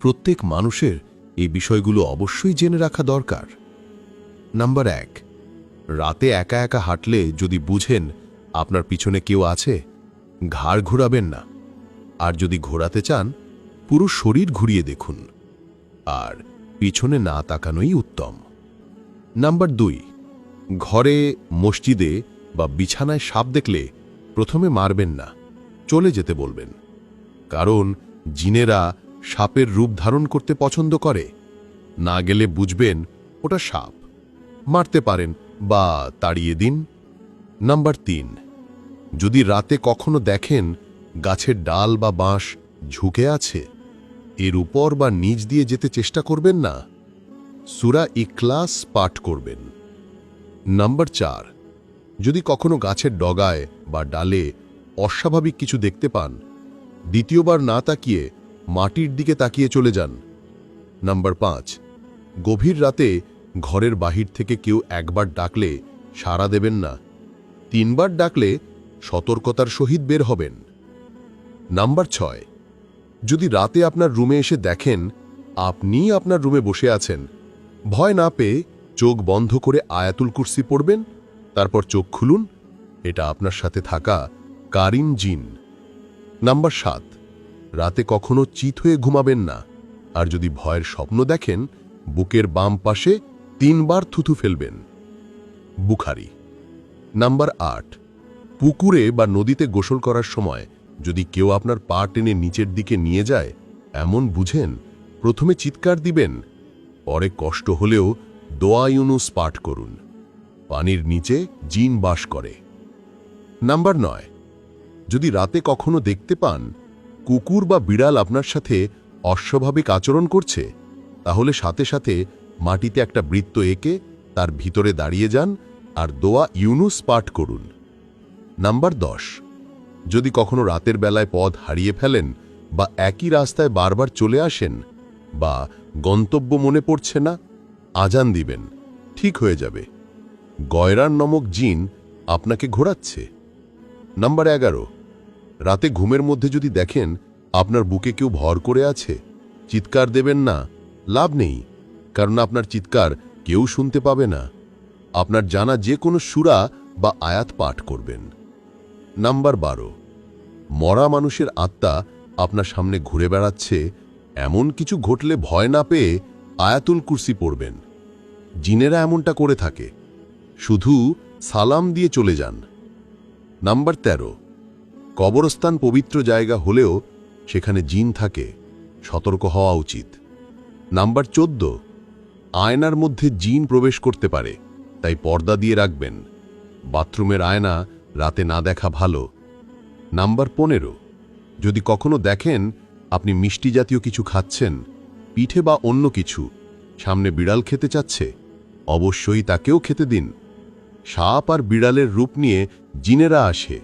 প্রত্যেক মানুষের এই বিষয়গুলো অবশ্যই জেনে রাখা দরকার। নাম্বার 1, রাতে একা একা হাঁটলে যদি বুঝেন আপনার পিছনে কেউ আছে, ঘাড় ঘোরাবেন না। আর যদি ঘোরাতে চান, পুরো শরীর ঘুরিয়ে দেখুন। আর পিছনে না তাকানোই উত্তম। নাম্বার 2, ঘরে, মসজিদে বা বিছানায় সাপ দেখলে প্রথমে মারবেন না, চলে যেতে বলবেন। কারণ জিনেরা সাপের রূপ ধারণ করতে পছন্দ করে। না গেলে বুঝবেন ওটা সাপ, মারতে পারেন বা তাড়িয়ে দিন। নাম্বার 3, যদি রাতে কখনো দেখেন গাছের ডাল বা বাঁশ ঝুঁকে আছে, এর উপর বা নিচ দিয়ে যেতে চেষ্টা করবেন না, সূরা ইখলাস পাঠ করবেন। নাম্বার 4, যদি কখনো গাছের ডগায় বা ডালে অস্বাভাবিক কিছু দেখতে পান, দ্বিতীয়বার না তাকিয়ে মাটির দিকে তাকিয়ে চলে যান। নাম্বার 5, গভীর রাতে ঘরের বাহির থেকে কেউ একবার ডাকলে সাড়া দেবেন না, 3 বার ডাকলে সতর্কতার সহিত বের হবেন। নাম্বার 6, যদি রাতে আপনার রুমে এসে দেখেন আপনি আপনার রুমে বসে আছেন, ভয় না পেয়ে চোখ বন্ধ করে আয়াতুল কুরসি পড়বেন, তারপর চোখ খুলুন। এটা আপনার সাথে থাকা কারিম জিন। নাম্বার 7, রাতে কখনো চিত হয়ে ঘুমাবেন না। আর যদি ভয়ের স্বপ্ন দেখেন, বুকের বাম পাশে 3 বার থুথু ফেলবেন। বুখারী। নাম্বার 8, পুকুরে বা নদীতে গোসল করার সময় যদি কেউ আপনার পা টেনে নিচের দিকে নিয়ে যায়, এমন বুঝেন প্রথমে চিৎকার দিবেন, পরে কষ্ট হলেও দোয়া ইউনুস পাঠ করুন। পানির নিচে জিন বাস করে। নাম্বার 9, যদি রাতে কখনো দেখতে পান কুকুর বা বিড়াল আপনার সাথে অস্বাভাবিক আচরণ করছে, তাহলে সাথে সাথে মাটিতে একটা বৃত্ত এঁকে তার ভিতরে দাঁড়িয়ে যান আর দোয়া ইউনুস পাঠ করুন। নাম্বার 10, যদি কখনো রাতের বেলায় পথ হারিয়ে ফেলেন বা একই রাস্তায় বারবার চলে আসেন বা গন্তব্য মনে পড়ছে না, আজান দিবেন, ঠিক হয়ে যাবে। গয়রান নামক জিন আপনাকে ঘোরাচ্ছে। নাম্বার 11, রাতে ঘুমের মধ্যে যদি দেখেন আপনার বুকে কেউ ভর করে আছে, চিৎকার দেবেন না, লাভ নেই, কারণ আপনার চিৎকার কেউ শুনতে পাবে না। আপনার জানা যে কোনো সূরা বা আয়াত পাঠ করবেন। নাম্বার 12, মরা মানুষের আত্মা আপনার সামনে ঘুরে বেড়াচ্ছে, এমন কিছু ঘটলে ভয় না পেয়ে আয়াতুল কুরসি পড়বেন। জিনেরা এমনটা করে থাকে, শুধু সালাম দিয়ে চলে যান। নাম্বার 13, কবরস্থান পবিত্র জায়গা হলেও সেখানে জিন থাকে, সতর্ক হওয়া উচিত। নাম্বার 14, আয়নার মধ্যে জিন প্রবেশ করতে পারে, তাই পর্দা দিয়ে রাখবেন। বাথরুমের আয়না রাতে না দেখা ভালো। নাম্বার 15, যদি কখনো দেখেন আপনি মিষ্টি জাতীয় কিছু খাচ্ছেন, পিঠে বা অন্য কিছু, সামনে বিড়াল খেতে চাচ্ছে, অবশ্যই তাকেও খেতে দিন। সাপ আর বিড়ালের রূপ নিয়ে জিনেরা আসে,